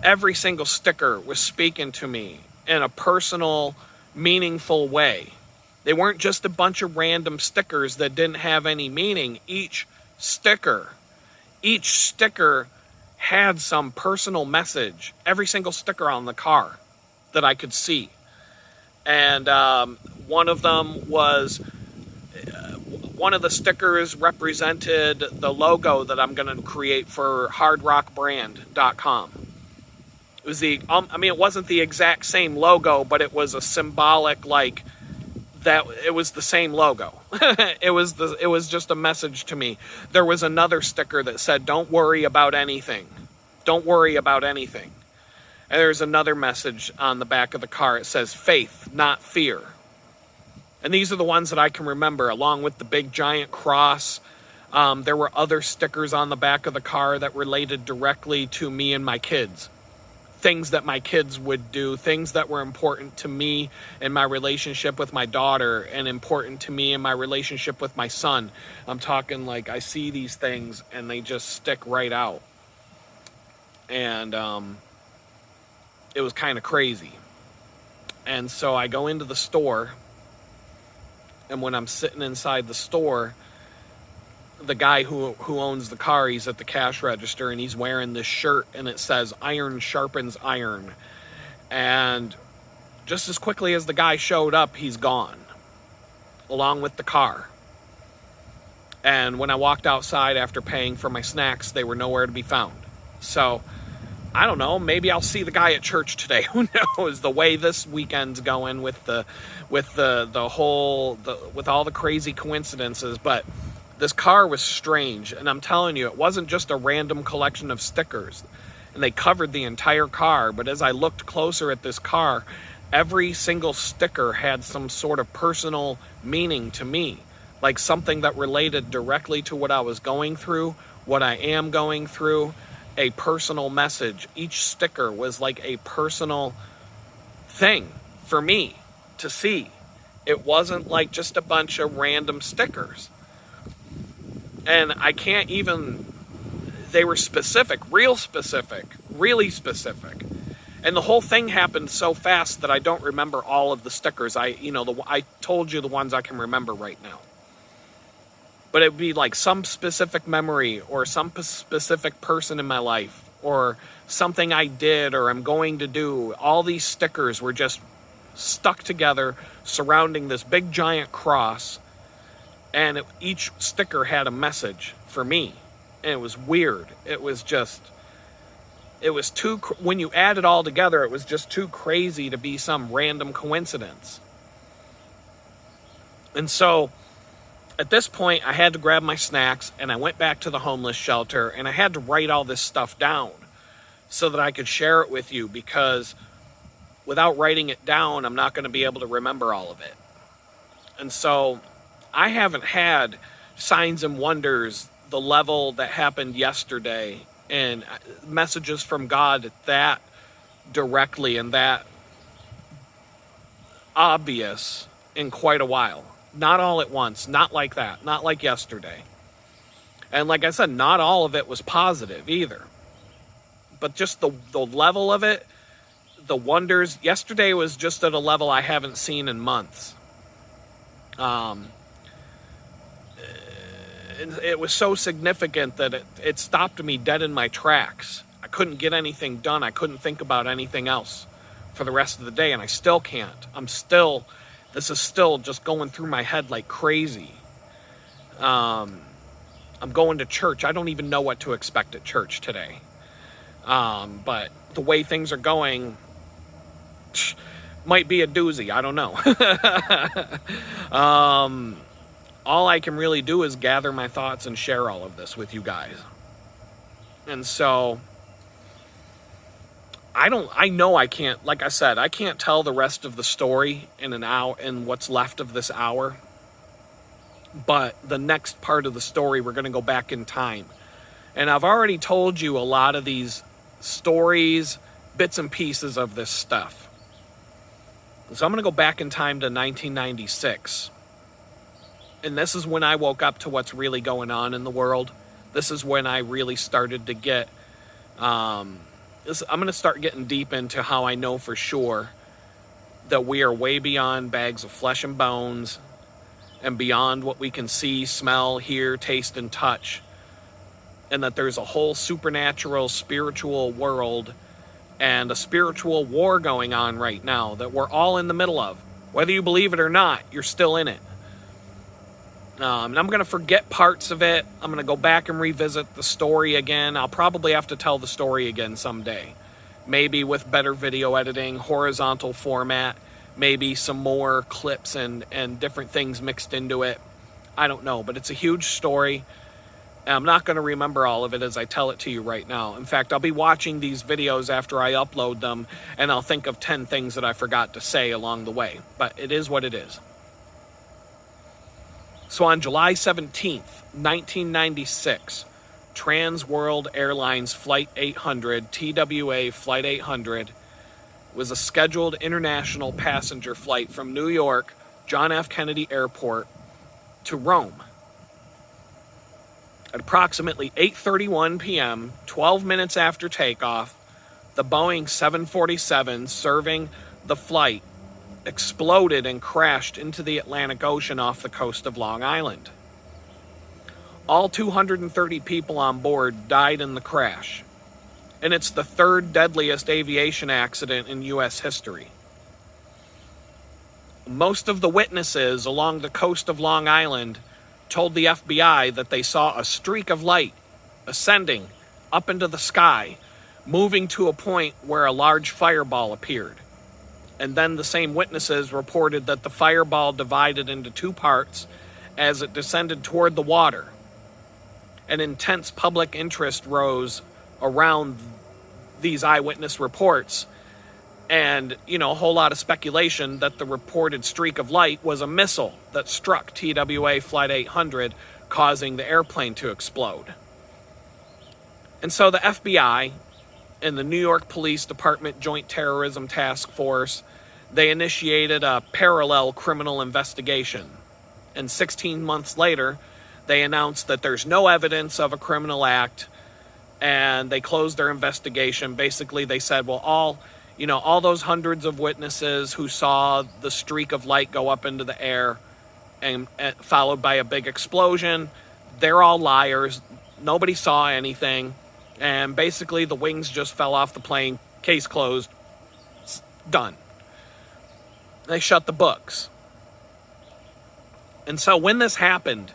every single sticker was speaking to me in a personal, meaningful way. They weren't just a bunch of random stickers that didn't have any meaning. Each sticker had some personal message. Every single sticker on the car that I could see. And one of them was, one of the stickers represented the logo that I'm going to create for hardrockbrand.com. It was it wasn't the exact same logo, but it was a symbolic, like, that it was the same logo. It was just a message to me. There was another sticker that said, "Don't worry about anything. Don't worry about anything." And there's another message on the back of the car. It says, "Faith, not fear." And these are the ones that I can remember, along with the big giant cross. There were other stickers on the back of the car that related directly to me and my kids. Things that my kids would do, things that were important to me in my relationship with my daughter and important to me in my relationship with my son. I'm talking like I see these things and they just stick right out. And it was kind of crazy. And so I go into the store, and when I'm sitting inside the store, the guy who owns the car, he's at the cash register, and he's wearing this shirt, and it says, "Iron sharpens iron." And just as quickly as the guy showed up, he's gone, along with the car. And when I walked outside after paying for my snacks, they were nowhere to be found. So, I don't know, maybe I'll see the guy at church today. Who knows? The way this weekend's going with with all the crazy coincidences, but this car was strange, and I'm telling you, it wasn't just a random collection of stickers, and they covered the entire car. But as I looked closer at this car, every single sticker had some sort of personal meaning to me, like something that related directly to what I was going through, what I am going through, a personal message. Each sticker was like a personal thing for me to see. It wasn't like just a bunch of random stickers. And I can't even, they were specific, really specific. And the whole thing happened so fast that I don't remember all of the stickers. I told you the ones I can remember right now. But it would be like some specific memory or some specific person in my life or something I did or I'm going to do. All these stickers were just stuck together surrounding this big giant cross. And each sticker had a message for me. And it was weird. It was too, when you add it all together, it was just too crazy to be some random coincidence. And so, at this point, I had to grab my snacks, and I went back to the homeless shelter, and I had to write all this stuff down so that I could share it with you, because without writing it down, I'm not going to be able to remember all of it. And so, I haven't had signs and wonders the level that happened yesterday and messages from God that directly and that obvious in quite a while. Not all at once, not like that, not like yesterday. And like I said, not all of it was positive either. But just the level of it, the wonders, yesterday was just at a level I haven't seen in months. It was so significant that it stopped me dead in my tracks. I couldn't get anything done. I couldn't think about anything else for the rest of the day, and I still can't. This is still just going through my head like crazy. I'm going to church. I don't even know what to expect at church today. But the way things are going might be a doozy. I don't know. All I can really do is gather my thoughts and share all of this with you guys. And so, I know I can't, like I said, I can't tell the rest of the story in an hour, in what's left of this hour. But the next part of the story, we're going to go back in time. And I've already told you a lot of these stories, bits and pieces of this stuff. So I'm going to go back in time to 1996. And this is when I woke up to what's really going on in the world. This is when I really started to get... I'm going to start getting deep into how I know for sure that we are way beyond bags of flesh and bones and beyond what we can see, smell, hear, taste, and touch. And that there's a whole supernatural, spiritual world and a spiritual war going on right now that we're all in the middle of. Whether you believe it or not, you're still in it. And I'm going to forget parts of it. I'm going to go back and revisit the story again. I'll probably have to tell the story again someday. Maybe with better video editing, horizontal format, maybe some more clips and different things mixed into it. I don't know, but it's a huge story. And I'm not going to remember all of it as I tell it to you right now. In fact, I'll be watching these videos after I upload them, and I'll think of 10 things that I forgot to say along the way. But it is what it is. So on July 17th, 1996, Trans World Airlines Flight 800, TWA Flight 800, was a scheduled international passenger flight from New York, John F. Kennedy Airport, to Rome. At approximately 8:31 p.m., 12 minutes after takeoff, the Boeing 747 serving the flight exploded and crashed into the Atlantic Ocean off the coast of Long Island. All 230 people on board died in the crash, and it's the third deadliest aviation accident in U.S. history. Most of the witnesses along the coast of Long Island told the FBI that they saw a streak of light ascending up into the sky, moving to a point where a large fireball appeared. And then the same witnesses reported that the fireball divided into two parts as it descended toward the water. An intense public interest rose around these eyewitness reports, and, a whole lot of speculation that the reported streak of light was a missile that struck TWA Flight 800, causing the airplane to explode. And so the FBI and the New York Police Department Joint Terrorism Task Force, they initiated a parallel criminal investigation. And 16 months later, they announced that there's no evidence of a criminal act, and they closed their investigation. Basically, they said, well, all those hundreds of witnesses who saw the streak of light go up into the air and followed by a big explosion, they're all liars. Nobody saw anything. And basically, the wings just fell off the plane. Case closed. Done. They shut the books. And so when this happened,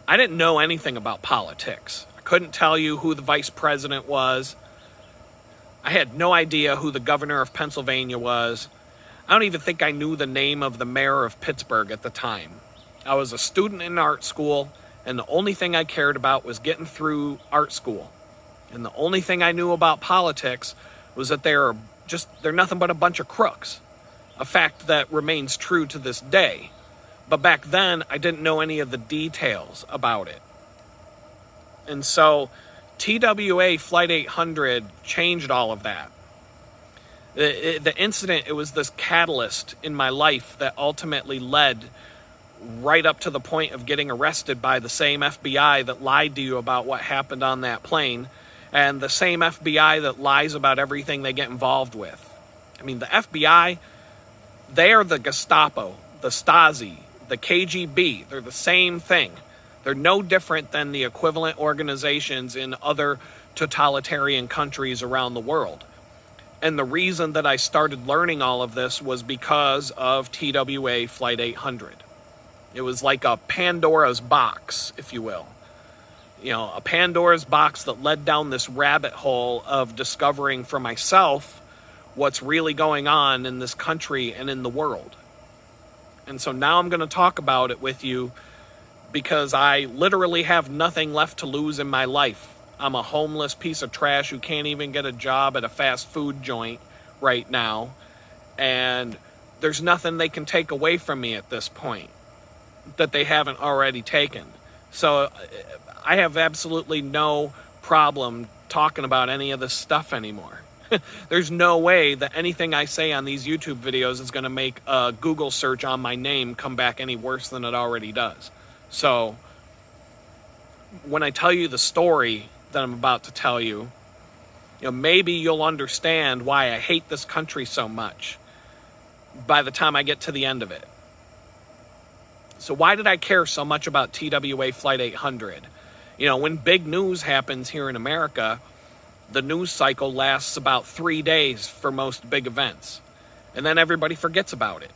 I didn't know anything about politics. I couldn't tell you who the vice president was. I had no idea who the governor of Pennsylvania was. I don't even think I knew the name of the mayor of Pittsburgh at the time. I was a student in art school, and the only thing I cared about was getting through art school. And the only thing I knew about politics was that they're nothing but a bunch of crooks. A fact that remains true to this day. But back then, I didn't know any of the details about it. And so TWA Flight 800 changed all of that. The incident, it was this catalyst in my life that ultimately led right up to the point of getting arrested by the same FBI that lied to you about what happened on that plane, and the same FBI that lies about everything they get involved with. I mean, the FBI, they are the Gestapo, the Stasi, the KGB. They're the same thing. They're no different than the equivalent organizations in other totalitarian countries around the world. And the reason that I started learning all of this was because of TWA Flight 800. It was like a Pandora's box, if you will. A Pandora's box that led down this rabbit hole of discovering for myself what's really going on in this country and in the world. And so now I'm going to talk about it with you because I literally have nothing left to lose in my life. I'm a homeless piece of trash who can't even get a job at a fast food joint right now. And there's nothing they can take away from me at this point. that they haven't already taken. So I have absolutely no problem talking about any of this stuff anymore. There's no way that anything I say on these YouTube videos is going to make a Google search on my name come back any worse than it already does. So when I tell you the story that I'm about to tell you, maybe you'll understand why I hate this country so much by the time I get to the end of it. So why did I care so much about TWA Flight 800? When big news happens here in America, the news cycle lasts about 3 days for most big events. And then everybody forgets about it.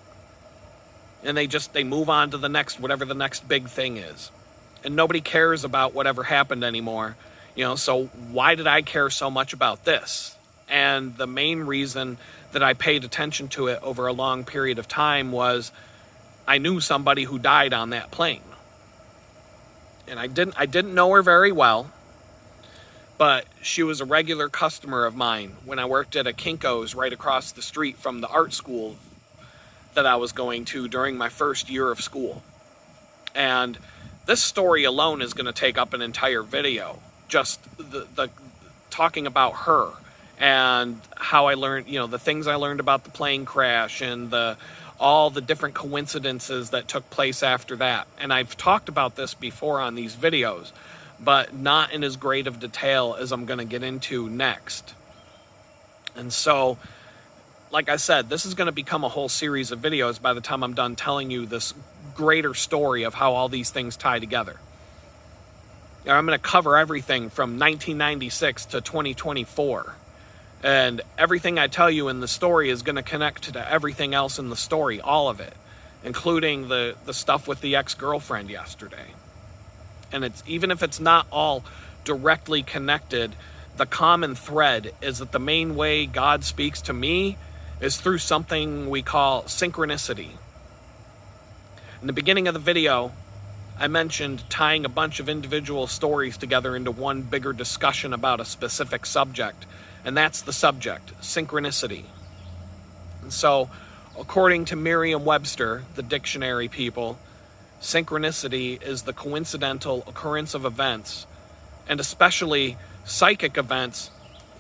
And they move on to the next, whatever the next big thing is. And nobody cares about whatever happened anymore. So why did I care so much about this? And the main reason that I paid attention to it over a long period of time was I knew somebody who died on that plane. And I didn't know her very well, but she was a regular customer of mine when I worked at a Kinko's right across the street from the art school that I was going to during my first year of school. And this story alone is going to take up an entire video, just the talking about her and how I learned, the things I learned about the plane crash and all the different coincidences that took place after that. And I've talked about this before on these videos, but not in as great of detail as I'm going to get into next. And so, like I said, this is going to become a whole series of videos by the time I'm done telling you this greater story of how all these things tie together. I'm going to cover everything from 1996 to 2024. And everything I tell you in the story is going to connect to everything else in the story, all of it, including the stuff with the ex-girlfriend yesterday. And even if it's not all directly connected, the common thread is that the main way God speaks to me is through something we call synchronicity. In the beginning of the video, I mentioned tying a bunch of individual stories together into one bigger discussion about a specific subject. And that's the subject, synchronicity. And so, according to Miriam Webster, the dictionary people, synchronicity is the coincidental occurrence of events, and especially psychic events,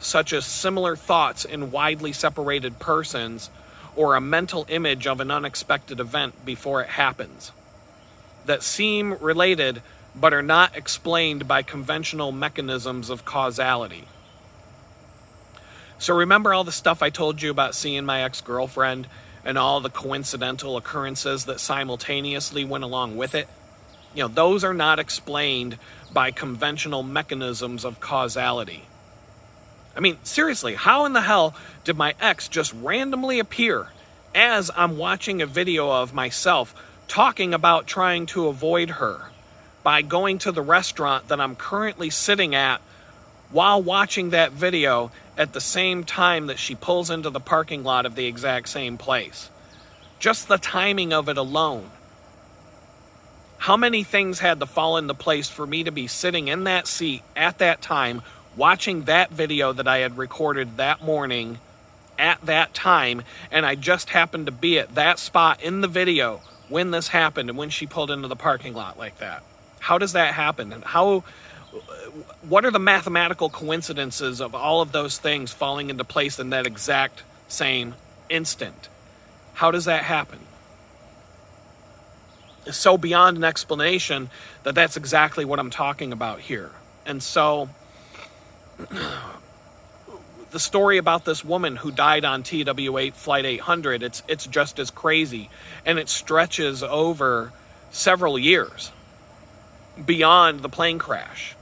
such as similar thoughts in widely separated persons, or a mental image of an unexpected event before it happens, that seem related but are not explained by conventional mechanisms of causality. So remember all the stuff I told you about seeing my ex-girlfriend and all the coincidental occurrences that simultaneously went along with it? Those are not explained by conventional mechanisms of causality. I mean, seriously, how in the hell did my ex just randomly appear as I'm watching a video of myself talking about trying to avoid her by going to the restaurant that I'm currently sitting at while watching that video at the same time that she pulls into the parking lot of the exact same place? Just the timing of it alone. How many things had to fall into place for me to be sitting in that seat at that time, watching that video that I had recorded that morning at that time, and I just happened to be at that spot in the video when this happened and when she pulled into the parking lot like that? How does that happen? And what are the mathematical coincidences of all of those things falling into place in that exact same instant? How does that happen? It's so beyond an explanation that that's exactly what I'm talking about here. And so the story about this woman who died on TWA Flight 800, it's just as crazy, and it stretches over several years beyond the plane crash.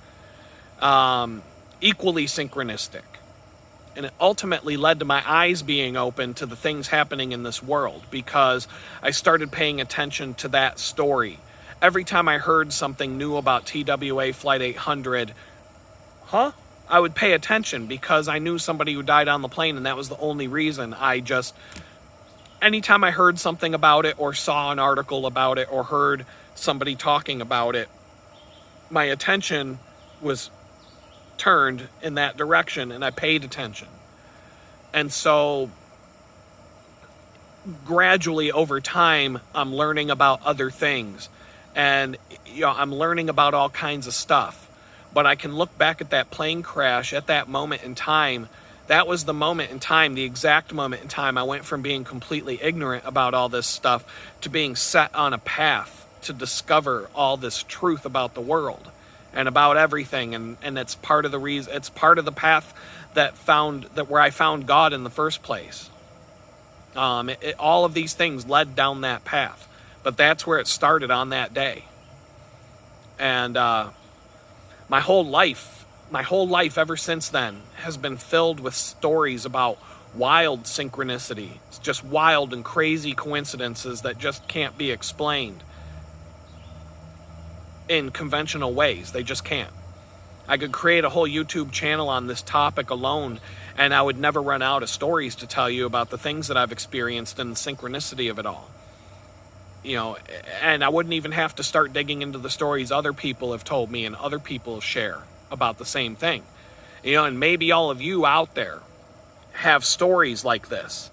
Equally synchronistic. And it ultimately led to my eyes being open to the things happening in this world, because I started paying attention to that story. Every time I heard something new about TWA Flight 800, I would pay attention because I knew somebody who died on the plane, and that was the only reason. Anytime I heard something about it or saw an article about it or heard somebody talking about it, my attention was turned in that direction, and I paid attention. And so gradually over time, I'm learning about other things, And, I'm learning about all kinds of stuff. But I can look back at that plane crash at that moment in time. That was the moment in time, the exact moment in time I went from being completely ignorant about all this stuff to being set on a path to discover all this truth about the world and about everything. And it's part of the reason, it's part of the path where I found God in the first place. All of these things led down that path, but that's where it started on that day. And my whole life ever since then has been filled with stories about wild synchronicity. It's just wild and crazy coincidences that just can't be explained in conventional ways. They just can't. I could create a whole YouTube channel on this topic alone, and I would never run out of stories to tell you about the things that I've experienced and the synchronicity of it all. And I wouldn't even have to start digging into the stories other people have told me and other people share about the same thing. And maybe all of you out there have stories like this.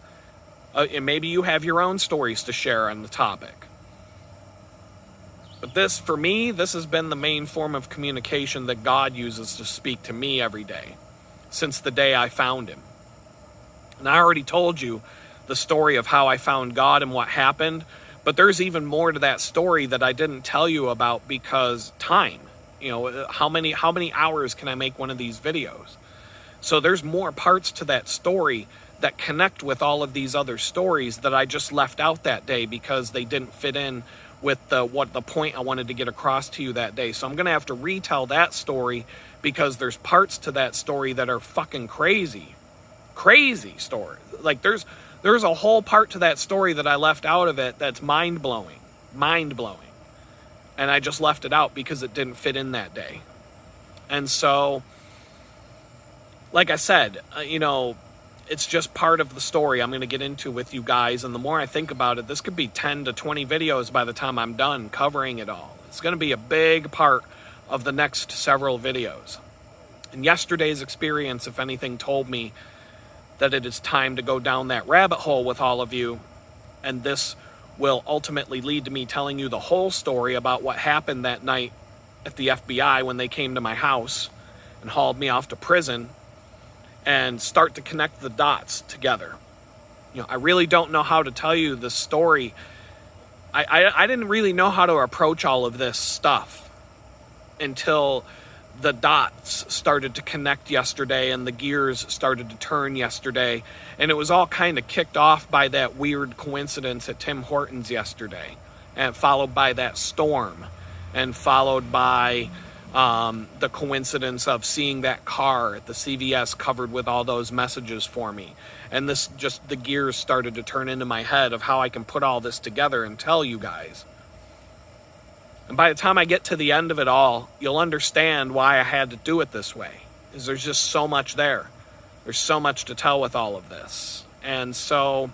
And maybe you have your own stories to share on the topic. But for me, this has been the main form of communication that God uses to speak to me every day, since the day I found him. And I already told you the story of how I found God and what happened, but there's even more to that story that I didn't tell you about because time. How many hours can I make one of these videos? So there's more parts to that story that connect with all of these other stories that I just left out that day because they didn't fit in with the point I wanted to get across to you that day. So I'm going to have to retell that story because there's parts to that story that are fucking crazy story. Like there's a whole part to that story that I left out of it that's mind-blowing. And I just left it out because it didn't fit in that day. And so, like I said, it's just part of the story I'm going to get into with you guys. And the more I think about it, this could be 10 to 20 videos by the time I'm done covering it all. It's going to be a big part of the next several videos. And yesterday's experience, if anything, told me that it is time to go down that rabbit hole with all of you. And this will ultimately lead to me telling you the whole story about what happened that night at the FBI when they came to my house and hauled me off to prison, and start to connect the dots together. I really don't know how to tell you the story. I didn't really know how to approach all of this stuff until the dots started to connect yesterday and the gears started to turn yesterday. And it was all kind of kicked off by that weird coincidence at Tim Hortons yesterday, and followed by that storm, and followed by the coincidence of seeing that car at the CVS covered with all those messages for me. And the gears started to turn into my head of how I can put all this together and tell you guys. And by the time I get to the end of it all, you'll understand why I had to do it this way. Because there's just so much there. There's so much to tell with all of this. And so,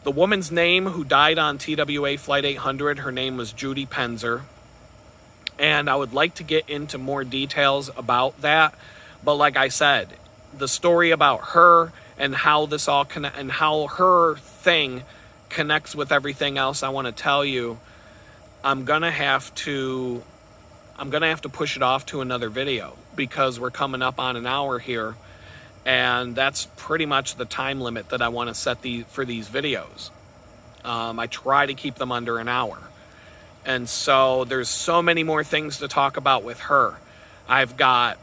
the woman's name who died on TWA Flight 800, her name was Judy Penzer. And I would like to get into more details about that. But like I said, the story about her and how this all and how her thing connects with everything else I want to tell you, I'm gonna have to push it off to another video because we're coming up on an hour here, and that's pretty much the time limit that I want to set for these videos. I try to keep them under an hour. And so there's so many more things to talk about with her. I've got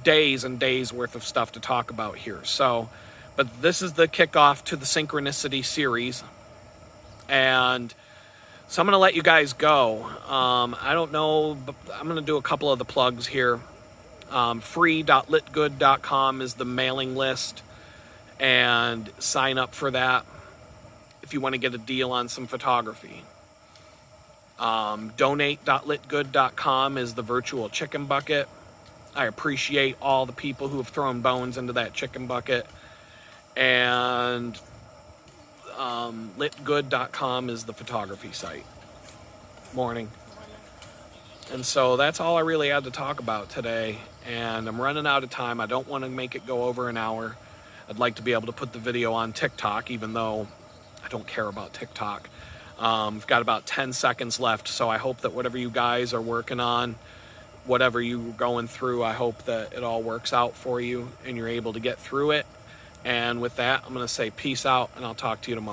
days and days worth of stuff to talk about here. But this is the kickoff to the Synchronicity series. And so I'm going to let you guys go. I don't know, but I'm going to do a couple of the plugs here. Free.litgood.com is the mailing list. And sign up for that if you want to get a deal on some photography. Donate.litgood.com is the virtual chicken bucket. I appreciate all the people who have thrown bones into that chicken bucket. And litgood.com is the photography site. Morning. And so that's all I really had to talk about today. And I'm running out of time. I don't want to make it go over an hour. I'd like to be able to put the video on TikTok, even though I don't care about TikTok. We've got about 10 seconds left, so I hope that whatever you guys are working on, whatever you're going through, I hope that it all works out for you and you're able to get through it. And with that, I'm going to say peace out, and I'll talk to you tomorrow.